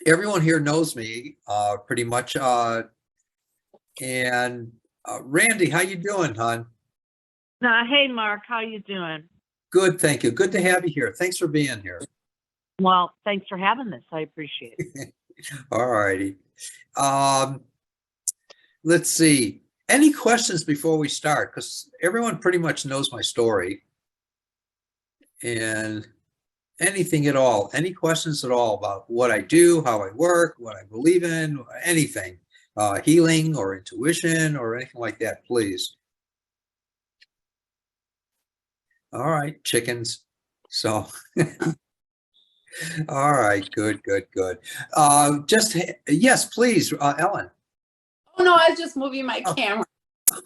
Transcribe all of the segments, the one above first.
everyone here knows me pretty much. And Randy, how you doing, hon? Hey, Mark, how you doing? Good, thank you. Good to have you here. Thanks for being here. Well, thanks for having this. I appreciate it. All righty. Let's see. Any questions before we start? Because everyone pretty much knows my story. And anything at all, any questions at all about what I do, how I work, what I believe in, anything, healing or intuition or anything like that, please. All right, chickens. So, all right, good. Yes, please, Ellen. Oh, no, I was just moving my camera.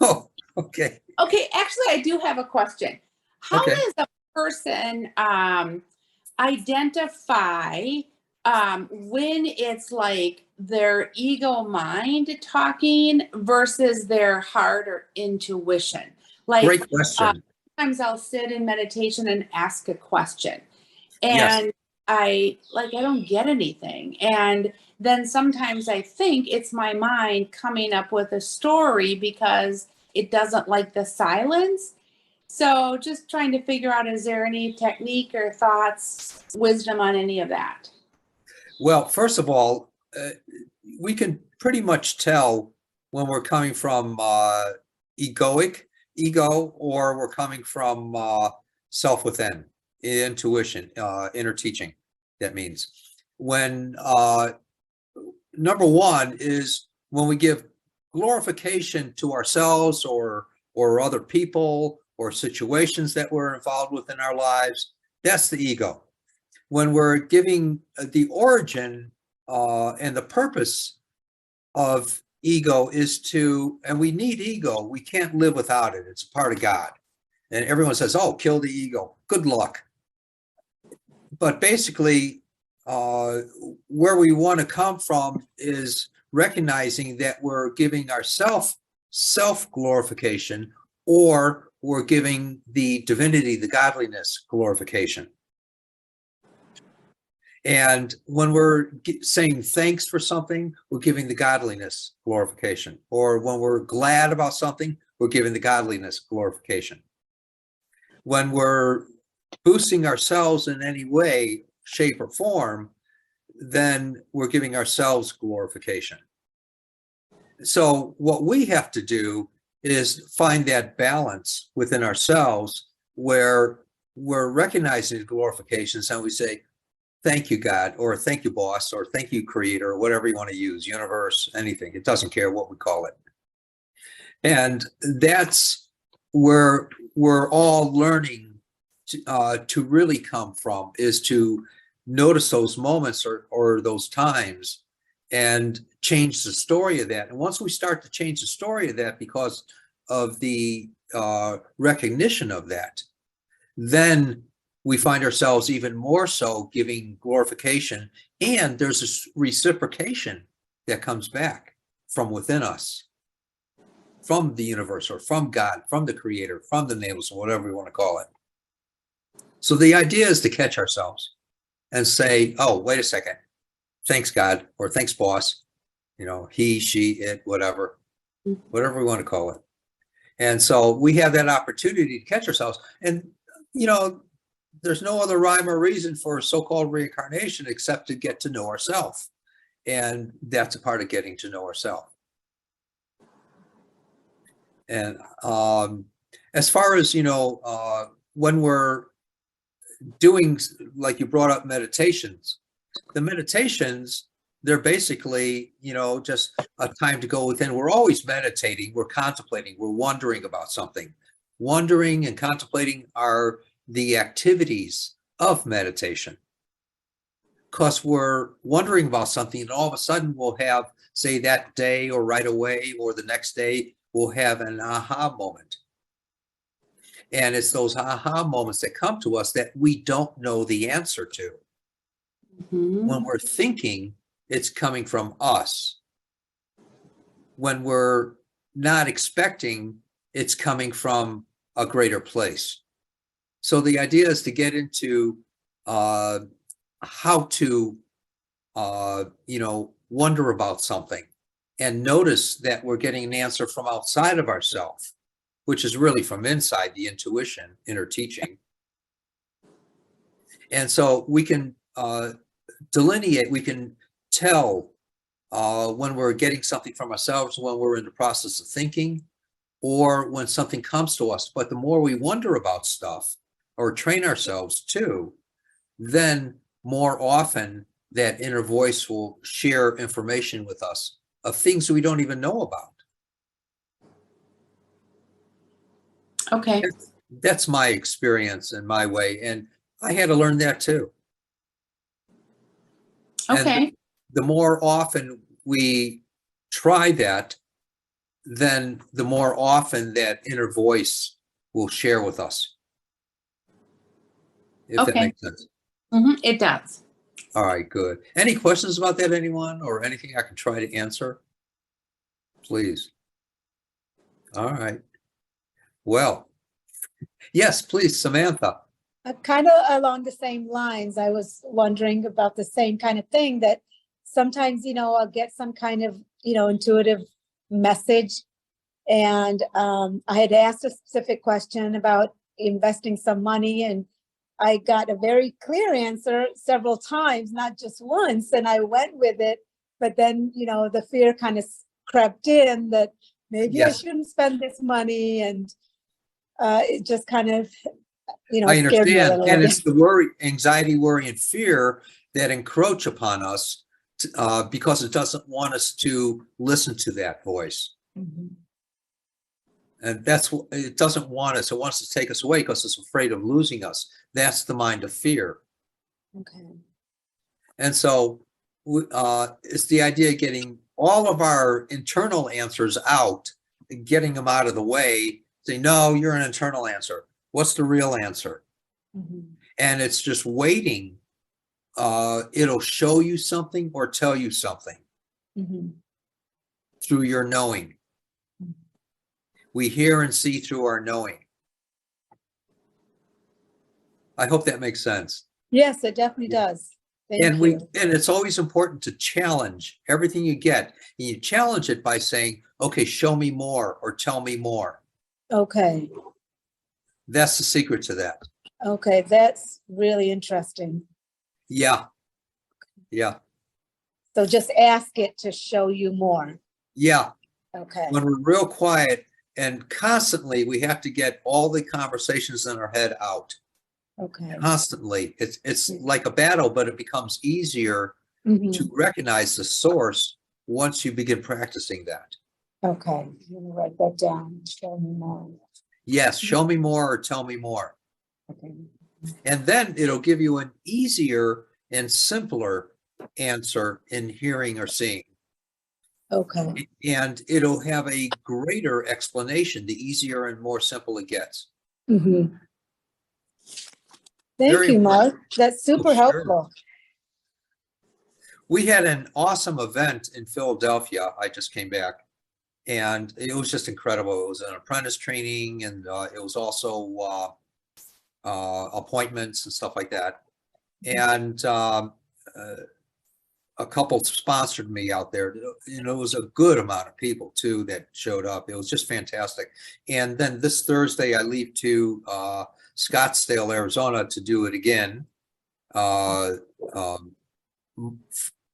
Oh, okay. Okay, actually, I do have a question. How does a person identify when it's like their ego mind talking versus their heart or intuition? Like, great question. Sometimes I'll sit in meditation and ask a question, and Yes. I don't get anything. And then sometimes I think it's my mind coming up with a story because it doesn't like the silence. So just trying to figure out, is there any technique or thoughts, wisdom on any of that? Well, first of all, we can pretty much tell when we're coming from ego, or we're coming from self within, intuition, inner teaching. That means when number one is when we give glorification to ourselves or other people or situations that we're involved with in our lives, that's the ego. When we're giving the origin and the purpose of ego is to, and we need ego, we can't live without it. It's a part of God. And everyone says, oh, kill the ego. Good luck. But basically, where we want to come from is recognizing that we're giving ourselves self-glorification, or we're giving the divinity, the godliness, glorification. And when we're saying thanks for something, we're giving the godliness glorification. Or when we're glad about something, we're giving the godliness glorification. When we're boosting ourselves in any way, shape, or form, then we're giving ourselves glorification. So what we have to do is find that balance within ourselves where we're recognizing the glorifications and we say, thank you, God, or thank you, boss, or thank you, creator, or whatever you want to use, universe, anything. It doesn't care what we call it. And that's where we're all learning to really come from, is to notice those moments or those times and change the story of that. And once we start to change the story of that because of the recognition of that, then we find ourselves even more so giving glorification, and there's this reciprocation that comes back from within us, from the universe, or from God, from the creator, from the nails, or whatever we want to call it. So the idea is to catch ourselves and say, oh, wait a second, thanks, God, or thanks, boss, he, she, it, whatever we want to call it. And so we have that opportunity to catch ourselves. And, there's no other rhyme or reason for so-called reincarnation except to get to know ourselves. And that's a part of getting to know ourselves. And as far as, when we're doing, like you brought up, meditations, the meditations, they're basically, just a time to go within. We're always meditating, we're contemplating, we're wondering about something. Wondering and contemplating are the activities of meditation, because we're wondering about something, and all of a sudden we'll have, say, that day or right away or the next day, we'll have an aha moment. And it's those aha moments that come to us that we don't know the answer to. When we're thinking, it's coming from us. When we're not expecting, it's coming from a greater place. So the idea is to get into how to wonder about something and notice that we're getting an answer from outside of ourselves, which is really from inside, the intuition, inner teaching. And so we can delineate, we can tell when we're getting something from ourselves, when we're in the process of thinking, or when something comes to us. But the more we wonder about stuff or train ourselves to, then more often that inner voice will share information with us of things we don't even know about. Okay. That's my experience and my way. And I had to learn that too. Okay. And the more often we try that, then the more often that inner voice will share with us. If that Okay. makes sense. It does. All right, good. Any questions about that, anyone, or anything I can try to answer? Please. All right. Well, yes, please, Samantha. Kind of along the same lines, I was wondering about the same kind of thing, that sometimes, I'll get some kind of, intuitive message. And I had asked a specific question about investing some money, and I got a very clear answer several times, not just once, and I went with it. But then, the fear kind of crept in that maybe I Yes. shouldn't spend this money, and it just kind of, I scared me a understand. little. And it's the worry, anxiety, worry, and fear that encroach upon us because it doesn't want us to listen to that voice. Mhm. And that's what it doesn't want us. It wants to take us away because it's afraid of losing us. That's the mind of fear. Okay. And so it's the idea of getting all of our internal answers out, getting them out of the way, say, no, you're an internal answer. What's the real answer? Mhm. And it's just waiting. It'll show you something or tell you something Mhm. through your knowing. We hear and see through our knowing. I hope that makes sense. Yes, it definitely does. Thank And you. it's always important to challenge everything you get. And you challenge it by saying, okay, show me more or tell me more. Okay. That's the secret to that. Okay, that's really interesting. Yeah. Yeah. So just ask it to show you more. Yeah. Okay. When we're real quiet and constantly, we have to get all the conversations in our head out. Okay. Constantly. It's like a battle, but it becomes easier Mhm. to recognize the source once you begin practicing that. Okay. I'm gonna write that down. Show me more. Yes, show me more or tell me more. Okay. And then it'll give you an easier and simpler answer in hearing or seeing. Okay. And it'll have a greater explanation the easier and more simple it gets. Mhm. Thank Very you, important. Mark. That's super Oh, sure. helpful. We had an awesome event in Philadelphia. I just came back and it was just incredible. It was an apprentice training and it was also appointments and stuff like that. And a couple sponsored me out there. It was a good amount of people too that showed up. It was just fantastic. And then this Thursday, I leave to Scottsdale, Arizona to do it again.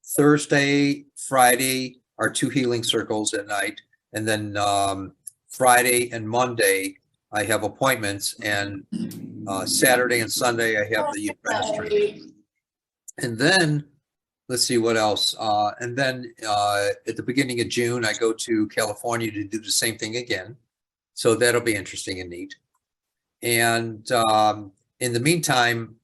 Thursday, Friday are 2 healing circles at night. And then Friday and Monday, I have appointments. And Saturday and Sunday, I have the apprentice training. And then let's see what else. And then at the beginning of June, I go to California to do the same thing again. So that'll be interesting and neat. And in the meantime,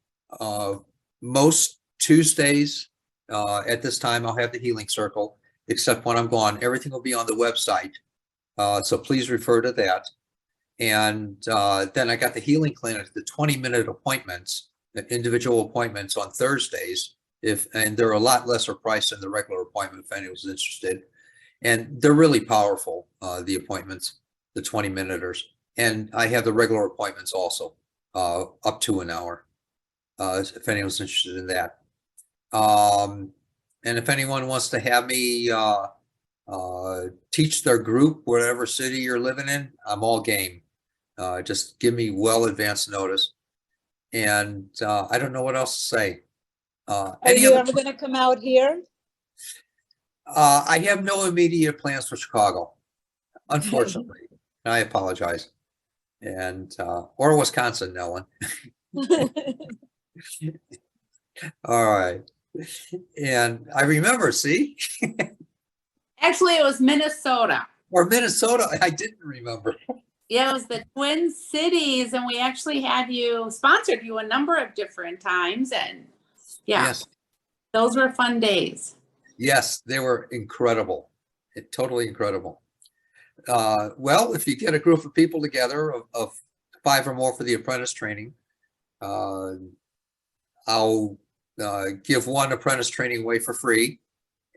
most Tuesdays at this time, I'll have the healing circle, except when I'm gone. Everything will be on the website. So please refer to that. And then I got the healing clinic, the 20-minute appointments, the individual appointments on Thursdays. And they're a lot lesser price than the regular appointment if anyone's interested. And they're really powerful, the appointments, the 20-minuters. And I have the regular appointments also, up to an hour, if anyone's interested in that. And if anyone wants to have me teach their group, whatever city you're living in, I'm all game. Just give me well advanced notice. And I don't know what else to say. Are Any you other? ever gonna come out here? I have no immediate plans for Chicago, unfortunately. I apologize. And or Wisconsin, Ellen. All right. And I remember, see, Actually, it was Minnesota. or Minnesota. I didn't remember. Yeah, it was the Twin Cities, and we actually had you sponsored you a number of different times, and yeah, Yes. those were fun days. Yes, they were incredible. Totally incredible. Well, if you get a group of people together of 5 or more for the apprentice training, I'll give one apprentice training away for free,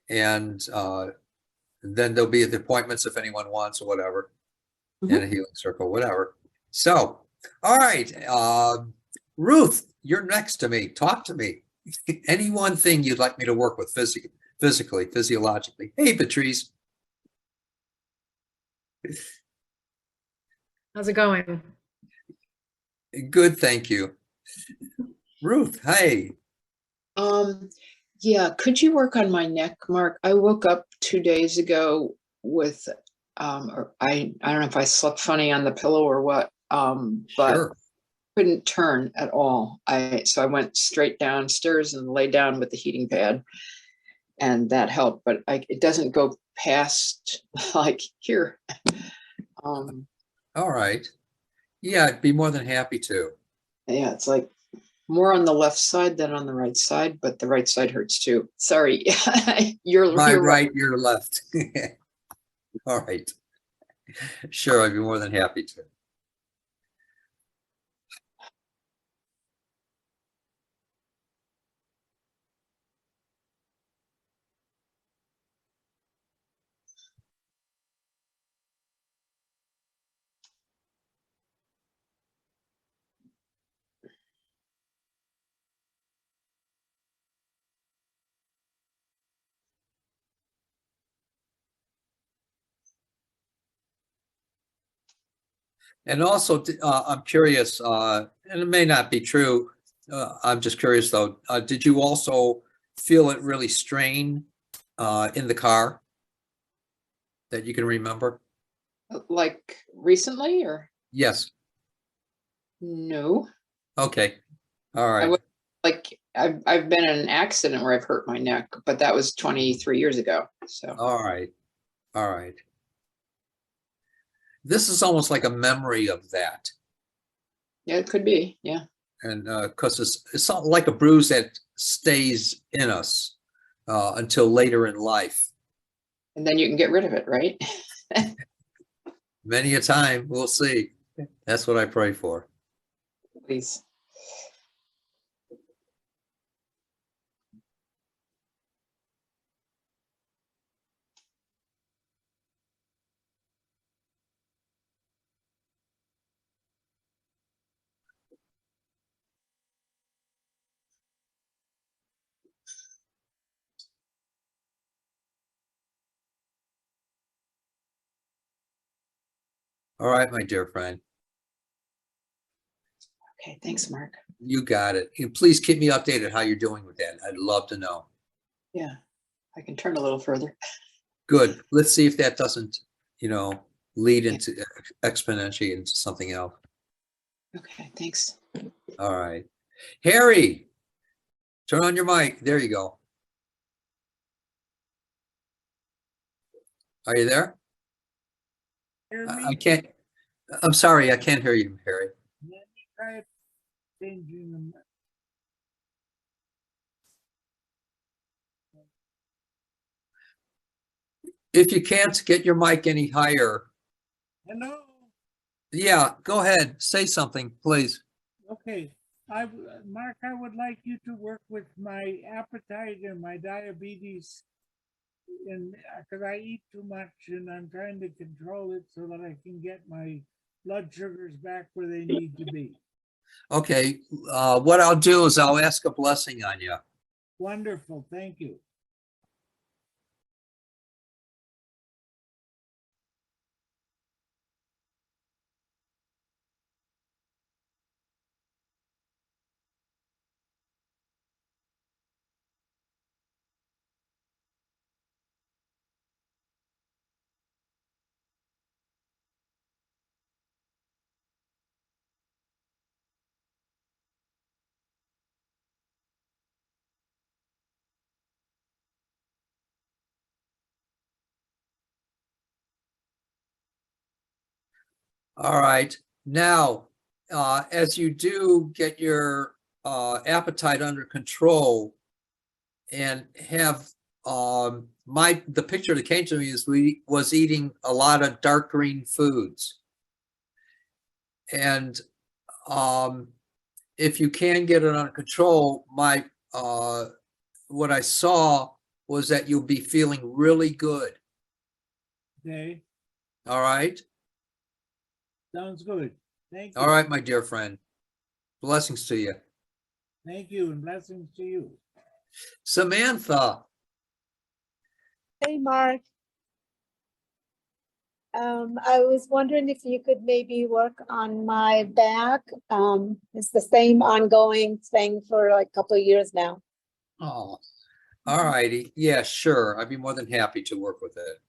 and then there'll be the appointments if anyone wants or whatever, in a healing circle, whatever. So, all right, Ruth, you're next to me. Talk to me. Any one thing you'd like me to work with physically, physiologically. Hey, Patrice. How's it going? Good, thank you. Ruth, hey. Yeah, could you work on my neck, Mark? I woke up 2 days ago with, or I don't know if I slept funny on the pillow or what, but Sure. couldn't turn at all. So I went straight downstairs and lay down with the heating pad, and that helped, but it doesn't go past like here. All right. Yeah, I'd be more than happy to. Yeah, it's like more on the left side than on the right side, but the right side hurts too. Sorry. you're My right. right, your left. All right. Sure, I'd be more than happy to. And also, I'm curious, and it may not be true. I'm just curious though. Did you also feel it really strain in the car that you can remember? Like recently or Yes. no? Okay. All right. Like I've been in an accident where I've hurt my neck, but that was 23 years ago. So All right. All right. This is almost like a memory of that. yeah, it could be. Yeah. And because it's not like a bruise that stays in us until later in life. And then you can get rid of it, right? Many a time, we'll see. That's what I pray for. Please. All right, my dear friend. Okay. Thanks, Mark. You got it. And please keep me updated how you're doing with that. I'd love to know. Yeah. I can turn a little further. Good. Let's see if that doesn't, lead into exponentially into something else. Okay. Thanks. All right. Harry, turn on your mic. There you go. Are you there? I can't. I'm sorry. I can't hear you, Harry. If you can't get your mic any higher. Hello. Yeah, go ahead. Say something, please. Okay. Mark, I would like you to work with my appetite and my diabetes, and because I eat too much and I'm trying to control it so that I can get my blood sugars back where they need to be. Okay. What I'll do is I'll ask a blessing on you. Wonderful. Thank you. All right. Now, as you do get your appetite under control and have the picture that came to me is was eating a lot of dark green foods. And if you can get it under control, what I saw was that you'll be feeling really good. Okay, All right. sounds good. Thank you. All right, my dear friend. Blessings to you. Thank you, and blessings to you. Samantha. Hey, Mark. I was wondering if you could maybe work on my back. It's the same ongoing thing for like a couple of years now. Oh, all righty. Yeah, sure. I'd be more than happy to work with it.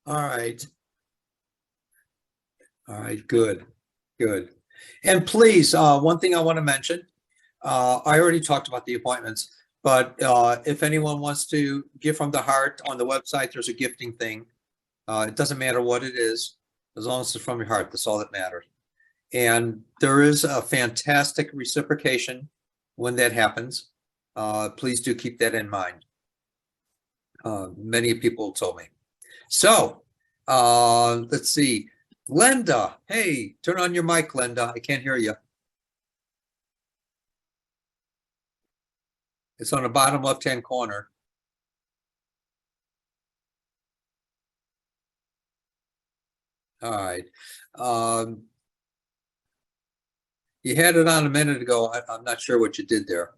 All right. All right, good, good. And please, one thing I want to mention, I already talked about the appointments, but if anyone wants to give from the heart on the website, there's a gifting thing. It doesn't matter what it is, as long as it's from your heart, that's all that matters. And there is a fantastic reciprocation when that happens. Please do keep that in mind. Many people told me. So let's see. Glenda, hey, turn on your mic, Glenda. I can't hear you. It's on the bottom left-hand corner. All right. You had it on a minute ago. I'm not sure what you did there.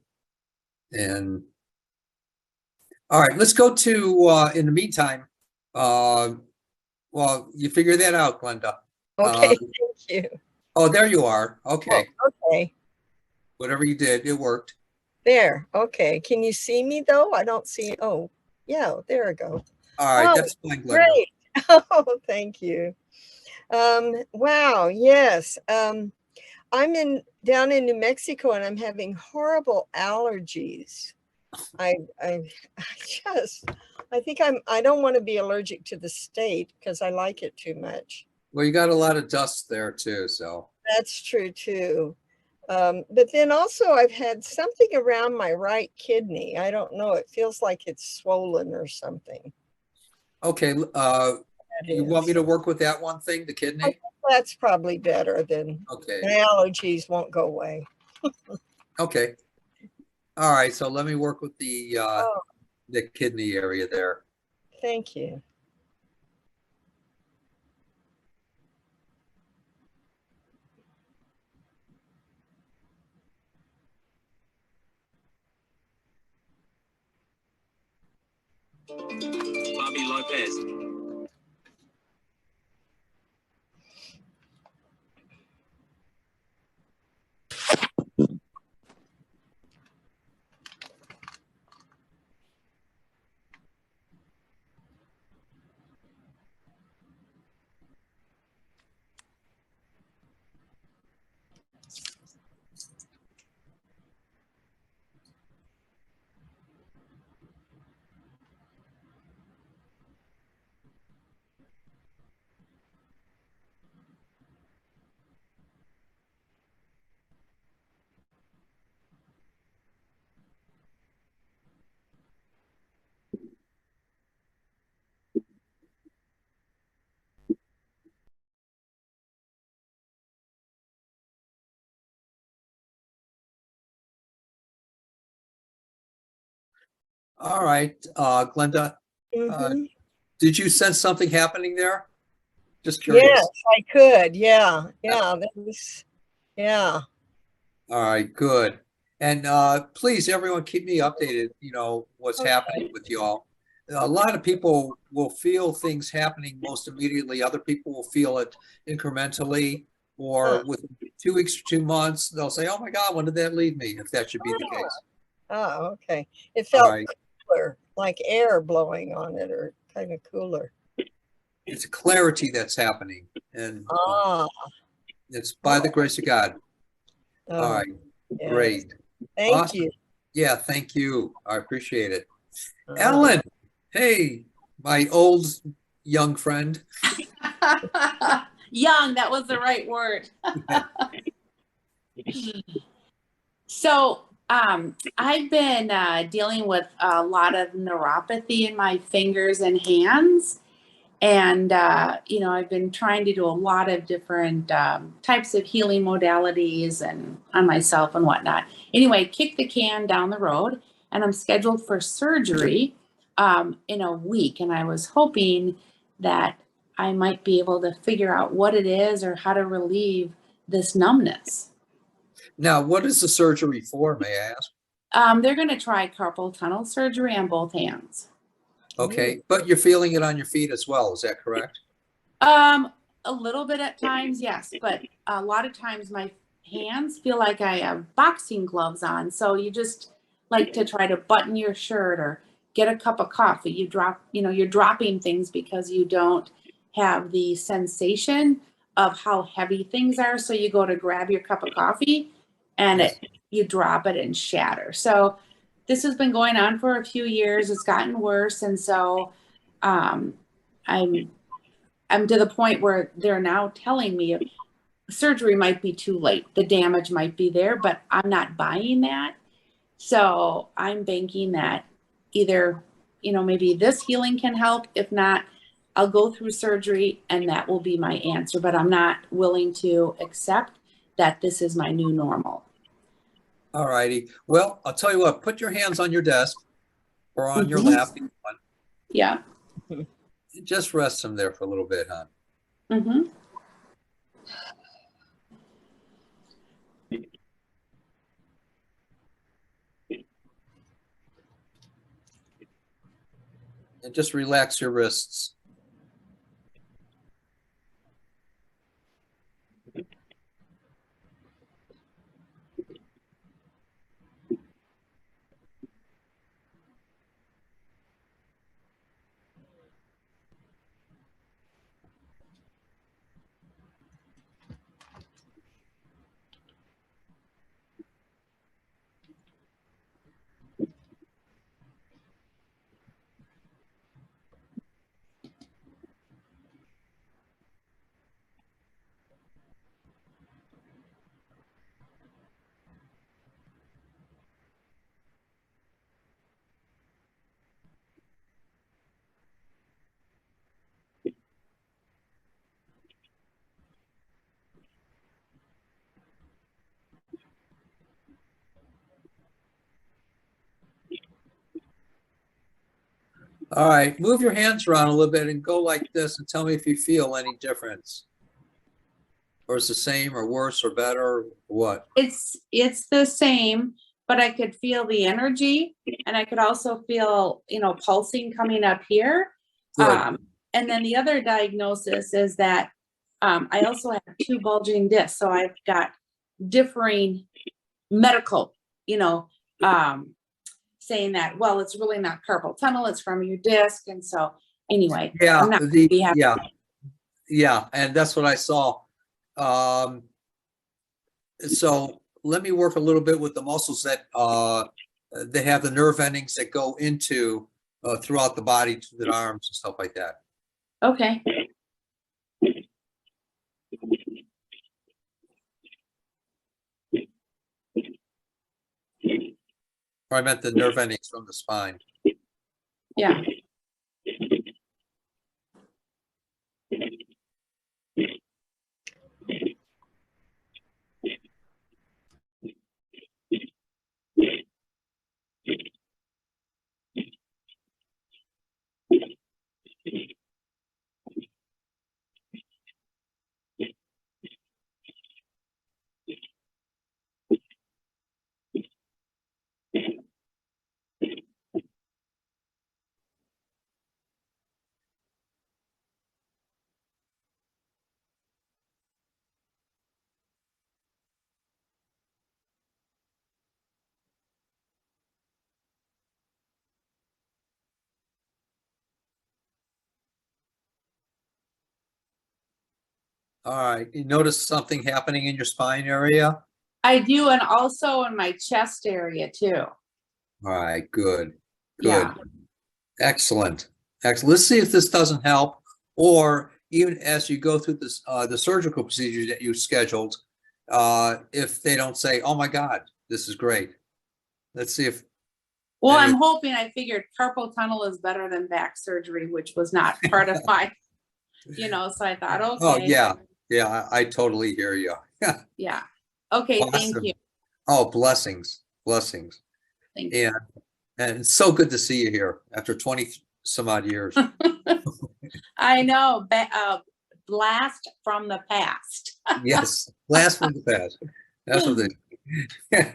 And all right, let's go to, in the meantime, well, you figure that out, Glenda. Okay, thank you. Oh, there you are. Okay. Oh, okay, Whatever you did, it worked. there. Okay, can you see me though? I don't see. Oh, yeah, there we go. All right, Oh, that's fine, Glenda. great. Oh, thank you. Wow. Yes. I'm down in New Mexico and I'm having horrible allergies. I I think I don't want to be allergic to the state because I like it too much. Well, you got a lot of dust there too, so. That's true too. But then also I've had something around my right kidney. I don't know. It feels like it's swollen or something. Okay, That you want me is. to work with that one thing, the I kidney? think that's probably better than Okay, my allergies won't go away. okay. All right, so let me work with Oh, the kidney area there. thank you. Bobby Lopez. All right, Glenda, Mhm. did you sense something happening there? Just Yes, curious. I could. Yeah. Yeah. That was, yeah. All right, good. And please, everyone, keep me updated, what's happening Okay. with y'all. A lot of people will feel things happening most immediately. Other people will feel it incrementally, Huh. or within 2 weeks or 2 months, they'll say, oh my God, when did that leave me? If that should be the case. Oh, okay. It All felt right. cooler, like air blowing on it, or kind of cooler. It's clarity that's happening, and Ah. it's by the grace of God. All Oh, right, yes. great. Thank Awesome. you. Yeah, thank you. I appreciate it. Uh, Ellen, hey, my old young friend. Young, that was the right word. So, I've been dealing with a lot of neuropathy in my fingers and hands. And, I've been trying to do a lot of different types of healing modalities and on myself and whatnot. Anyway, kick the can down the road, and I'm scheduled for surgery in a week. And I was hoping that I might be able to figure out what it is or how to relieve this numbness. Now, what is the surgery for, may I ask? They're going to try carpal tunnel surgery on both hands. Okay, but you're feeling it on your feet as well, is that correct? A little bit at times, yes, but a lot of times my hands feel like I have boxing gloves on. So you just like to try to button your shirt or get a cup of coffee. You're dropping things because you don't have the sensation of how heavy things are. So you go to grab your cup of coffee and Yes. you drop it and shatter. So this has been going on for a few years. It's gotten worse. And so um, I'm to the point where they're now telling me surgery might be too late. The damage might be there, but I'm not buying that. So I'm banking that either, maybe this healing can help. If not, I'll go through surgery and that will be my answer. But I'm not willing to accept that this is my new normal. All righty. Well, I'll tell you what, put your hands on your desk or on your Mhm. lap. Yeah. Just rest them there for a little bit, huh? Mm-hmm. And just relax your wrists. All right, move your hands around a little bit and go like this and tell me if you feel any difference. Or it's the same or worse or better or what? It's the same, but I could feel the energy and I could also feel, pulsing coming up here. Good. And then the other diagnosis is that I also have two bulging discs. So I've got differing medical, saying that, well, it's really not carpal tunnel, it's from your disc. And so anyway, Yeah, I'm not gonna be happy. yeah, and that's what I saw. So let me work a little bit with the muscles that they have the nerve endings that go into throughout the body to the arms and stuff like that. Okay. Or I meant the nerve endings from the spine. Yeah. All right. You notice something happening in your spine area? I do, and also in my chest area too. All right, good, Yeah. good. Excellent. Excellent. Let's see if this doesn't help, or even as you go through this, the surgical procedure that you scheduled, if they don't say, "Oh my God, this is great." Let's see if, Well, Any- I'm hoping. I figured carpal tunnel is better than back surgery, which was not part of my, so I thought, oh okay. yeah, yeah, I totally hear you. Yeah. Okay, thank Awesome. you. Oh, blessings, blessings. Thank you. And it's so good to see you here after 20 some odd years. I know, blast from the past. Yes, last from the past. That's what they.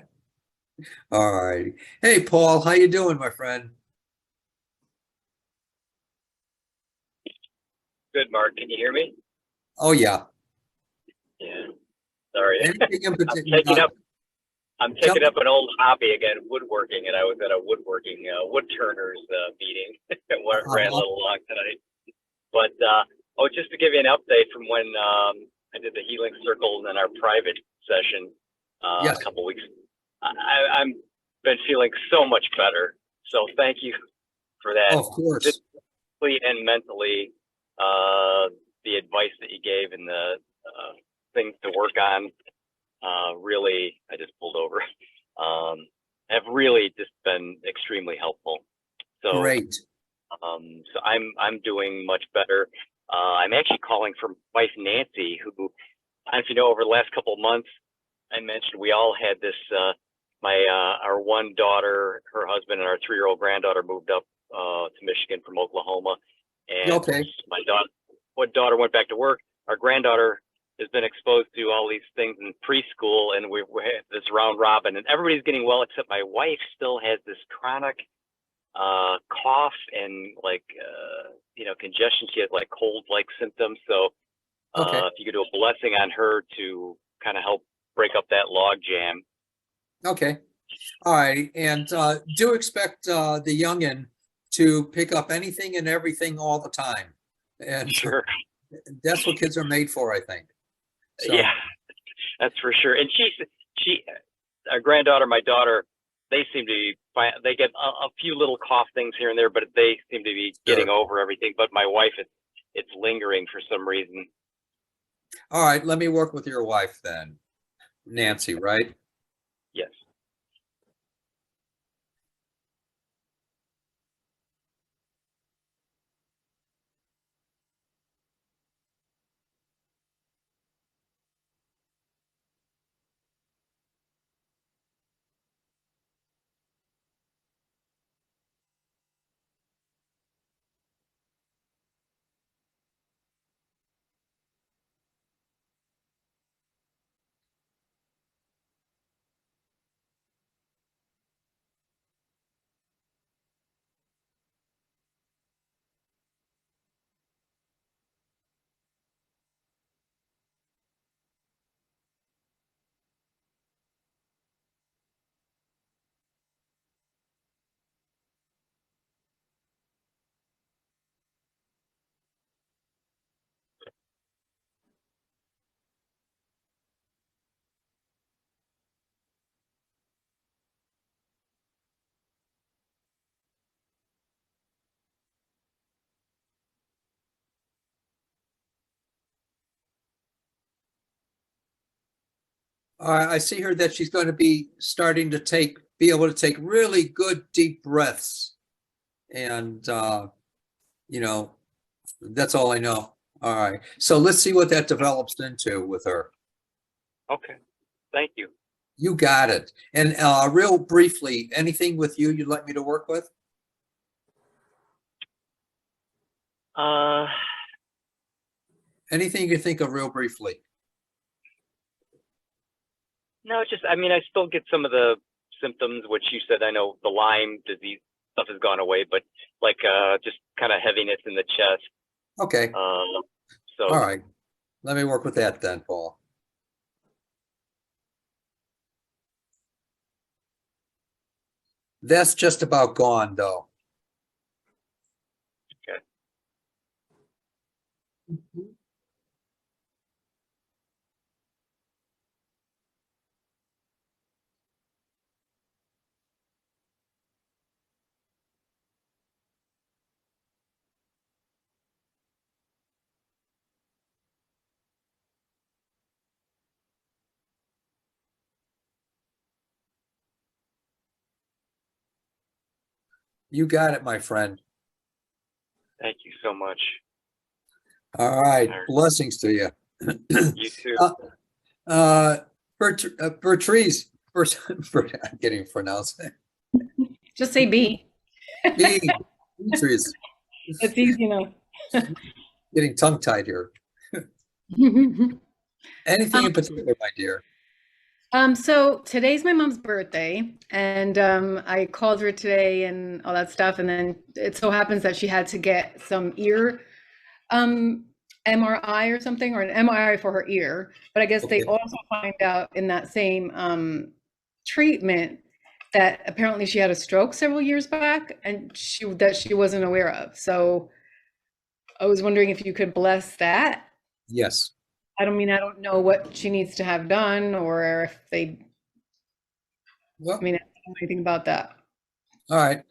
All right. Hey, Paul, how you doing, my friend? Good, Mark. Can you hear me? Oh yeah. Yeah. Sorry. Anything in I'm particular? taking up. I'm Tell- taking up an old hobby again, woodworking, and I was at a woodworking wood turners meeting. It ran a little long tonight, but just to give you an update from when I did the healing circle and then our private session Yes. a couple weeks. I'm been feeling so much better. So thank you for that. Oh, of course. Physically and mentally, the advice that you gave and the things to work on, really, I just pulled over, have really just been extremely helpful. So, Great. so I'm doing much better. I'm actually calling for my wife, Nancy, who, I don't know if you know, over the last couple of months, I mentioned we all had this, our one daughter, her husband, and our 3-year-old granddaughter moved up to Michigan from Oklahoma. And Okay. my daughter went back to work. Our granddaughter has been exposed to all these things in preschool, and we had this round robin, and everybody's getting well except my wife still has this chronic cough and congestion. She has like cold-like symptoms. So Okay. if you could do a blessing on her to kind of help break up that log jam. Okay. All right. And do expect the youngin to pick up anything and everything all the time. And Sure. that's what kids are made for, I think. So, Yeah, that's for sure. And our granddaughter, my daughter, they seem to be fine. They get a few little cough things here and there, but they seem to be getting over everything. But my wife, it's lingering for some reason. All right. Let me work with your wife then. Nancy, right? Yes. I see her that she's going to be starting to be able to take really good deep breaths. And, that's all I know. All right. So let's see what that develops into with her. Okay. Thank you. You got it. And real briefly, anything with you you'd like me to work with? Anything you can think of real briefly? No, it's just, I mean, I still get some of the symptoms, which you said, I know the Lyme disease stuff has gone away, but like just kind of heaviness in the chest. Okay. So, All right. Let me work with that then, Paul. That's just about gone, though. Okay. You got it, my friend. Thank you so much. All right. All right. Blessings to you. You too. Bertrice, I can't even pronounce it. Just say B. Beatrice. It's easy enough. Getting tongue tied here. Anything in particular, my dear? So today's my mom's birthday, and I called her today and all that stuff, and then it so happens that she had to get some ear MRI or something, or an MRI for her ear. But I guess they Okay. also find out in that same treatment that apparently she had a stroke several years back, and she wasn't aware of. So I was wondering if you could bless that. Yes. I don't know what she needs to have done, or if they, Well, I don't know anything about that. all right.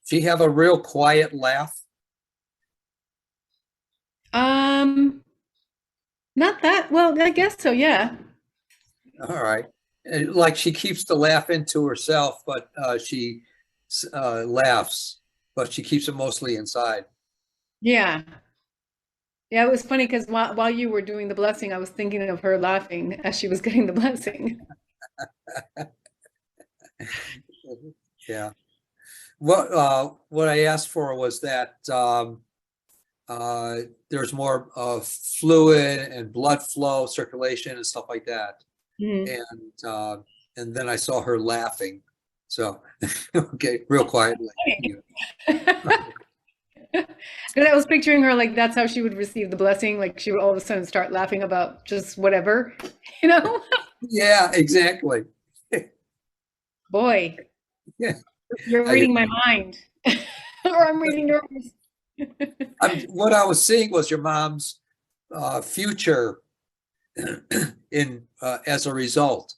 She have a real quiet laugh. Not that, well, I guess so, yeah. All right. Like she keeps the laugh into herself, but she laughs, but she keeps it mostly inside. Yeah. Yeah, it was funny because while you were doing the blessing, I was thinking of her laughing as she was getting the blessing. Yeah. What I asked for was that there's more fluid and blood flow, circulation, and stuff like that. Mhm. And then I saw her laughing. So, okay, real quietly. Because I was picturing her like that's how she would receive the blessing. Like she would all of a sudden start laughing about just whatever, you know? Yeah, exactly. Boy, Yeah. you're reading my mind. Or I'm reading yours. What I was seeing was your mom's future in as a result.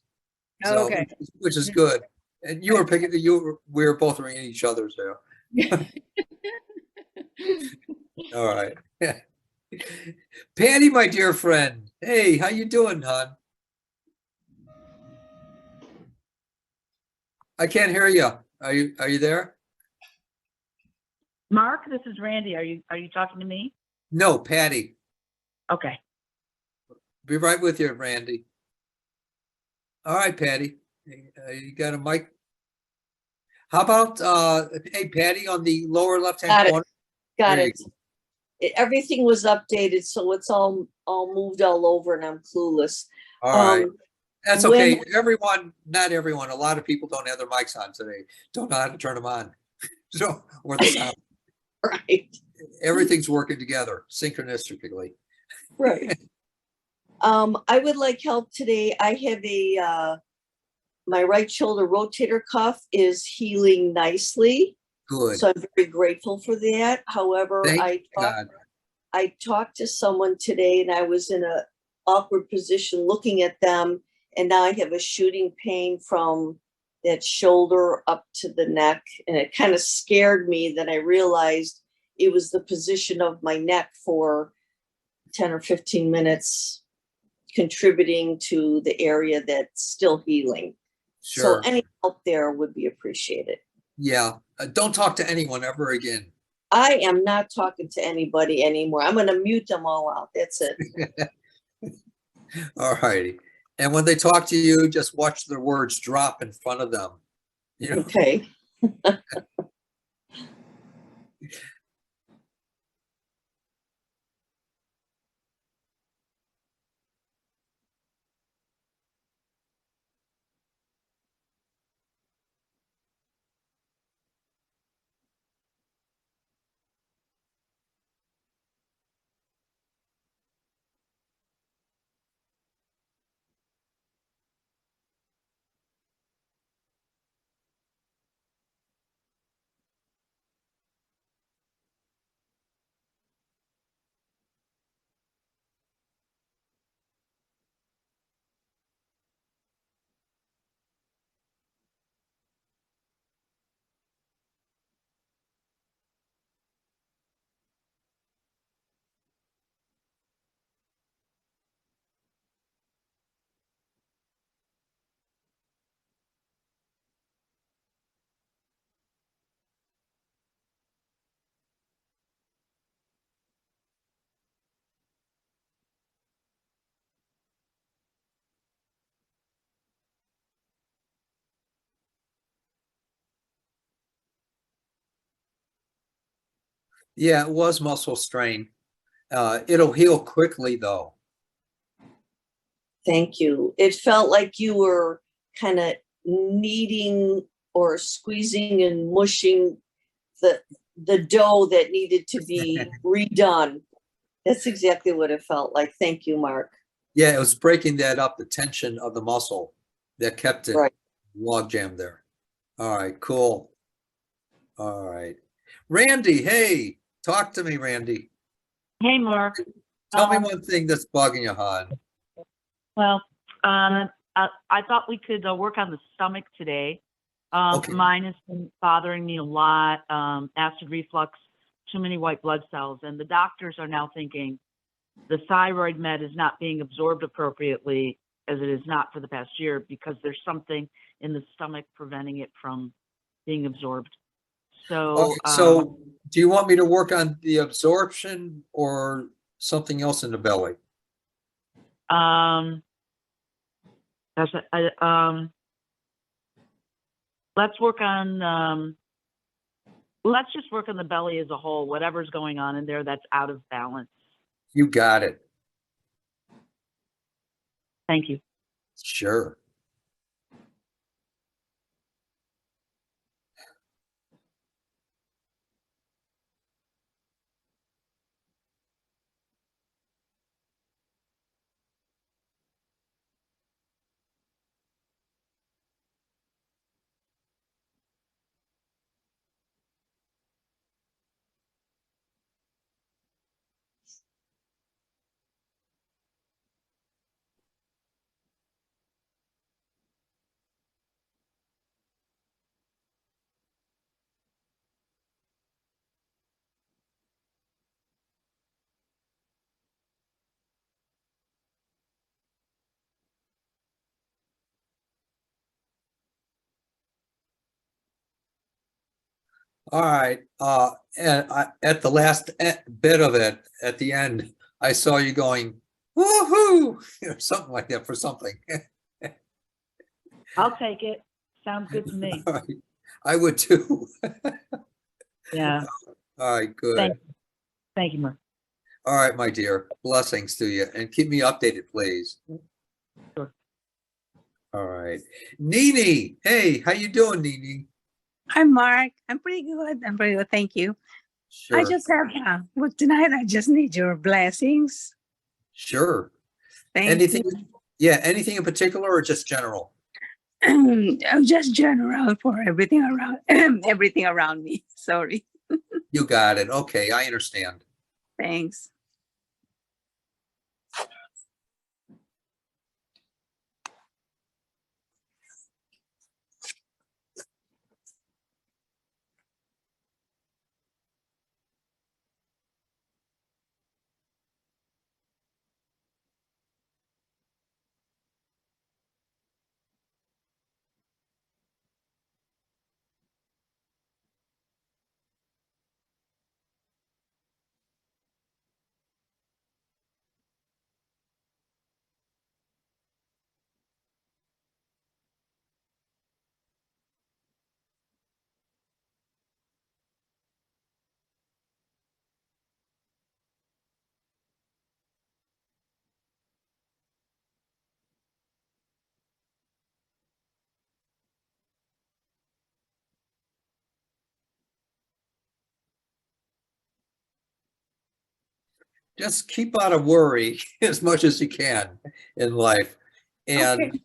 Oh, So, okay. which is good. And you were picking we were both reading each other's there. All right. Patty, my dear friend. Hey, how you doing, hon? I can't hear you. Are you there? Mark, this is Randy. Are you talking to me? No, Patty. Okay. Be right with you, Randy. All right, Patty. You got a mic? How about hey, Patty, on the lower left-hand Got it. corner? Got There you it. Everything was updated, so it's all moved all over, and I'm clueless. All right. That's when- okay. Everyone, not everyone. A lot of people don't have their mics on today. Don't know how to turn them on. So, or the sound. Right. Everything's working together synchronistically. Right. I would like help today. I have my right shoulder rotator cuff is healing nicely. Good. So I'm very grateful for that. However, Thank God. I talked to someone today and I was in a awkward position looking at them, and now I have a shooting pain from that shoulder up to the neck, and it kind of scared me that I realized it was the position of my neck for 10 or 15 minutes contributing to the area that's still healing. Sure. So any help there would be appreciated. Yeah. Don't talk to anyone ever again. I am not talking to anybody anymore. I'm going to mute them all out. That's it. All righty. And when they talk to you, just watch their words drop in front of them. You know? Okay. Yeah, it was muscle strain. It'll heal quickly though. Thank you. It felt like you were kind of kneading or squeezing and mushing the dough that needed to be redone. That's exactly what it felt like. Thank you, Mark. Yeah, it was breaking that up, the tension of the muscle that kept it Right. log jammed there. All right, cool. All right. Randy, hey, talk to me, Randy. Hey, Mark. Tell me Um, one thing that's bugging you, hon. Well, I thought we could work on the stomach today. Okay. Mine has been bothering me a lot. Acid reflux, too many white blood cells, and the doctors are now thinking the thyroid med is not being absorbed appropriately as it is not for the past year because there's something in the stomach preventing it from being absorbed. So, Okay, so do you want me to work on the absorption or something else in the belly? that's let's work on let's just work on the belly as a whole, whatever's going on in there that's out of balance. You got it. Thank you. Sure. All right. At the last bit of it, at the end, I saw you going, woohoo, or something like that for something. I'll take it. Sounds good to me. All right. I would too. Yeah. All right, good. Thank you, Mark. All right, my dear. Blessings to you. And keep me updated, please. Sure. All right. Nini, hey, how you doing, Nini? Hi, Mark. I'm pretty good. I'm pretty good. Thank you. I Sure. just have, well, tonight I just need your blessings. Sure. Thank Anything? you. Yeah, anything in particular or just general? Just general for everything around, everything around me. Sorry. You got it. Okay, I understand. Thanks. just keep out of worry as much as you can in life. And Okay.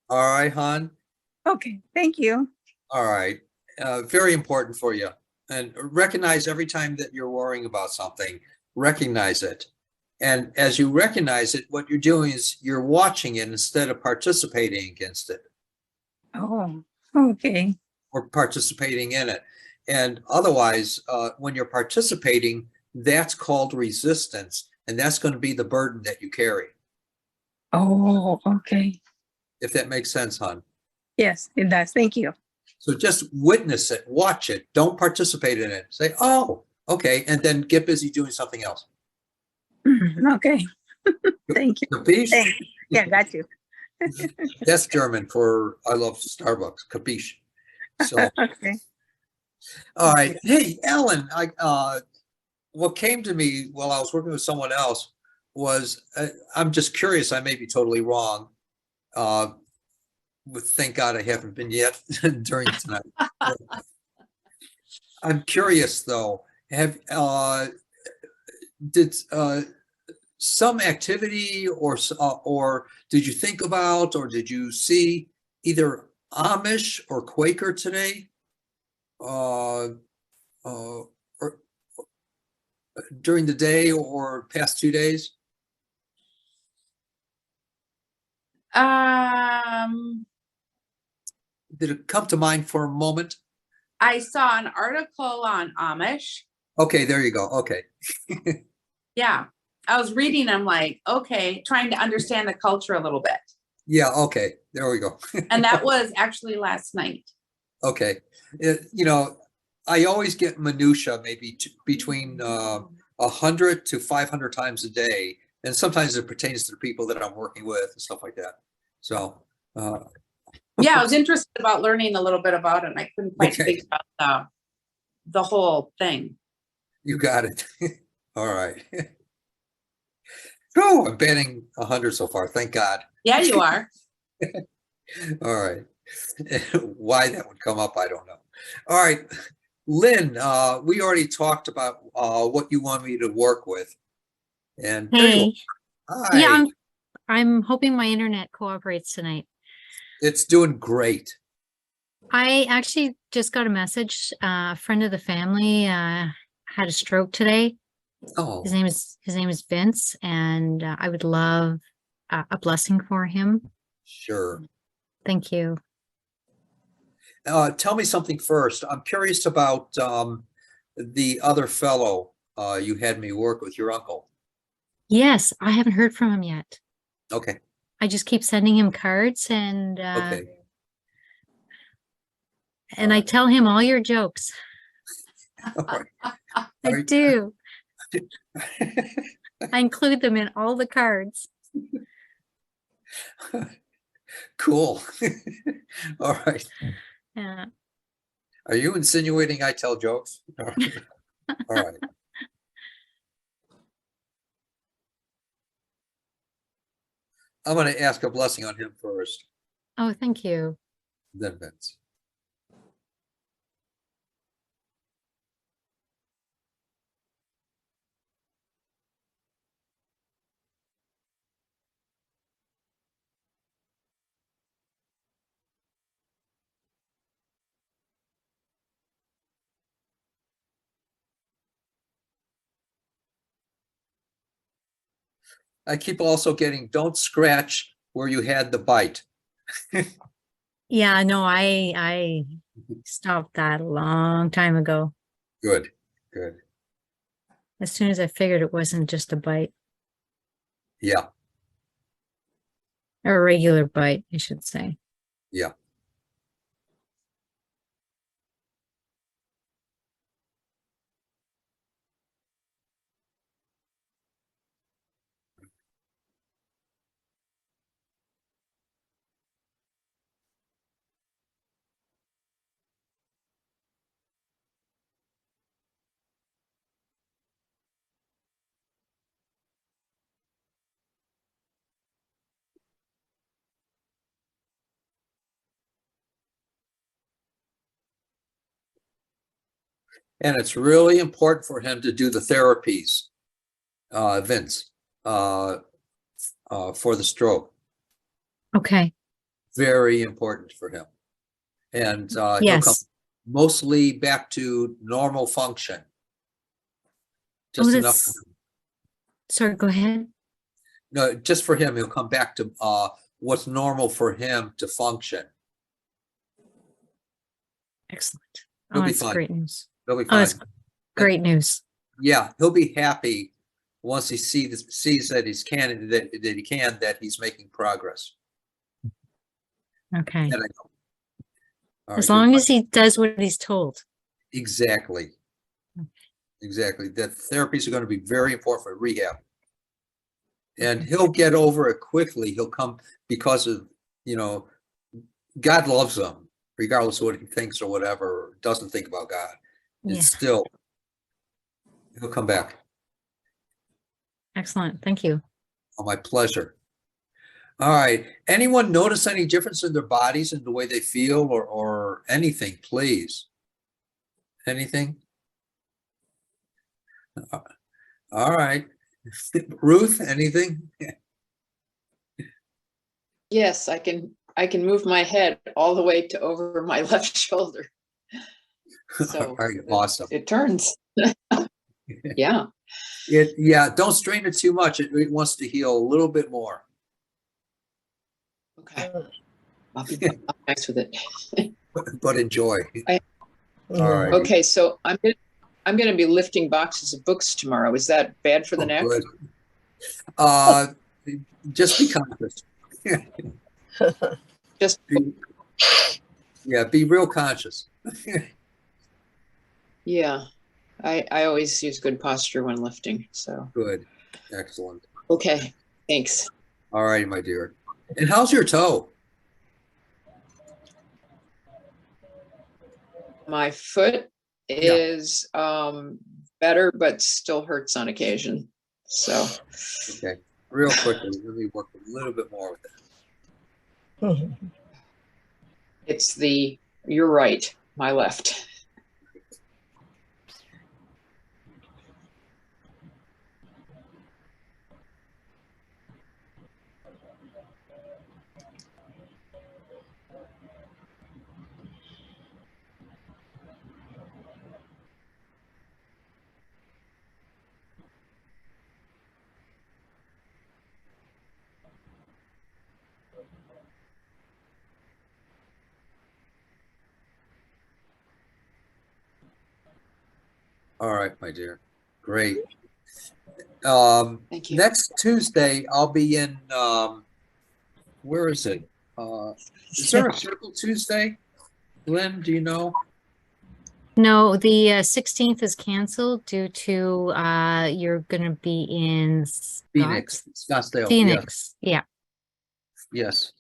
all right, hon. Okay, thank you. All right. Very important for you. And recognize every time that you're worrying about something, recognize it. And as you recognize it, what you're doing is you're watching it instead of participating against it Oh, okay. or participating in it. And otherwise, when you're participating, that's called resistance. And that's going to be the burden that you carry, Oh, okay. if that makes sense, hon. Yes, it does. Thank you. So just witness it, watch it, don't participate in it. Say, oh, okay, and then get busy doing something else. Okay. Thank you. Capiche? Thank you. Yeah, got you. That's German for I love Starbucks. Capiche? So, Okay. all right. Hey, Ellen, what came to me while I was working with someone else was, I'm just curious, I may be totally wrong. Thank God I haven't been yet during tonight. I'm curious though, did some activity or did you think about or did you see either Amish or Quaker today? Or during the day or past 2 days? Did it come to mind for a moment? I saw an article on Amish. Okay, there you go. Okay. Yeah. I was reading, I'm like, okay, trying to understand the culture a little bit. Yeah, okay. There we go. And that was actually last night. Okay. I always get minutia maybe between 100 to 500 times a day. And sometimes it pertains to the people that I'm working with and stuff like that. So, yeah, I was interested about learning a little bit about it. And I couldn't quite Okay. figure out the whole thing. you got it. All right. Oh, I'm batting 100 so far. Thank God. Yeah, you are. All right. Why that would come up, I don't know. All right. Lynn, we already talked about what you want me to work with. And there you Hey, are. Hi. yeah, I'm hoping my internet cooperates tonight. It's doing great. I actually just got a message. A friend of the family had a stroke today. Oh, His name is Vince, and I would love a blessing for him. sure. Thank you. Tell me something first. I'm curious about the other fellow you had me work with, your uncle. Yes, I haven't heard from him yet. Okay. I just keep sending him cards, and Okay. I tell him all your jokes. All right. I do. I include them in all the cards. Cool. All right. Yeah. Are you insinuating I tell jokes? All right. I'm going to ask a blessing on him first, Oh, thank you. then Vince. I keep also getting, don't scratch where you had the bite. Yeah, no, I stopped that a long time ago. Good, good. As soon as I figured it wasn't just a bite, Yeah, or a regular bite, I should say. yeah. And it's really important for him to do the therapies. Vince, for the stroke. Okay. Very important for him. And he'll come Yes. mostly back to normal function. Oh, Just enough. that's, sorry, go ahead. No, just for him, he'll come back to what's normal for him to function. Excellent. He'll Oh, be that's fine. great news. He'll be Oh, fine. that's great news. Yeah, he'll be happy once he sees that that he's making progress. Okay. And I know. All As right, long good. as he does what he's told. Exactly. Exactly. That therapies are going to be very important for rehab. And he'll get over it quickly. He'll come because of, God loves him, regardless of what he thinks or whatever, or doesn't think about God. Yeah. It's still, he'll come back. Excellent. Thank you. Oh, my pleasure. All right. Anyone notice any difference in their bodies and the way they feel or anything, please? Anything? All right. Ruth, anything? Yes, I can move my head all the way to over my left shoulder. So All right, awesome. it turns. Yeah. Yeah, don't strain it too much. It wants to heal a little bit more. Okay. I'll be nice with it. But enjoy. All right. Okay, so I'm going to be lifting boxes of books tomorrow. Is that bad for the neck? Good. Just be conscious. Just be real conscious. Yeah. I always use good posture when lifting. So good. Excellent. Okay. Thanks. All right, my dear. And how's your toe? My foot is better, but still hurts on occasion. So okay. Real quickly, let me work a little bit more with it. It's you're right, my left. All right, my dear. Great. Thank you. Next Tuesday, I'll be in, where is it? Is there a Circle Tuesday? Lynn, do you know? No, the 16th is canceled due to you're going to be in Phoenix, Scottsdale. Phoenix. Yeah. Yes.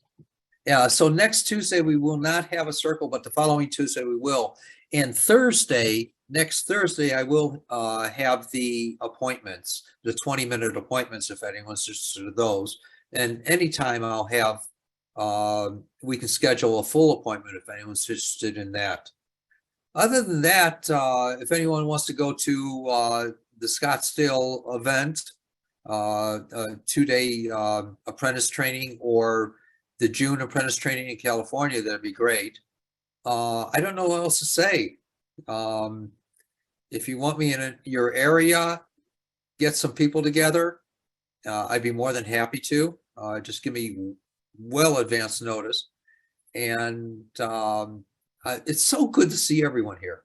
Yeah. So next Tuesday, we will not have a circle, but the following Tuesday we will. And next Thursday, I will have the appointments, the 20-minute appointments, if anyone's interested in those. And anytime I'll have, we can schedule a full appointment if anyone's interested in that. Other than that, if anyone wants to go to the Scottsdale event, a 2-day apprentice training, or the June apprentice training in California, that'd be great. I don't know what else to say. If you want me in your area, get some people together, I'd be more than happy to. Just give me well advanced notice. And it's so good to see everyone here.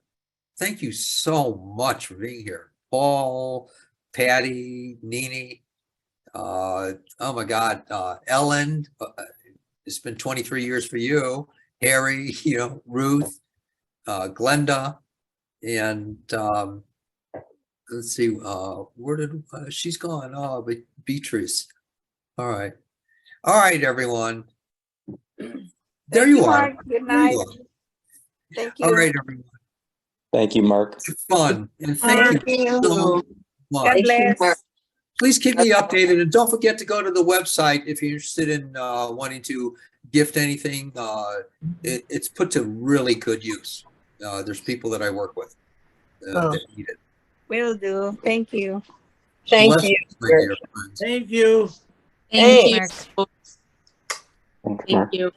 Thank you so much for being here. Paul, Patty, Nini, oh my God, Ellen, it's been 23 years for you, Harry, Ruth, Glenda, and let's see, where did she's gone? Oh, but Beatrice. All right, everyone. There you are. Good night. Thank you. All right, everyone. Thank you, Mark. It's fun, and thank you so much. God bless. Please keep me updated, and don't forget to go to the website if you're interested in wanting to gift anything. It's put to really good use. There's people that I work with that need it. Will do. Thank you. Thank Blessings, you. my dear friends. Thank you. Thank Thanks. you. Thanks, Thank Mark. you.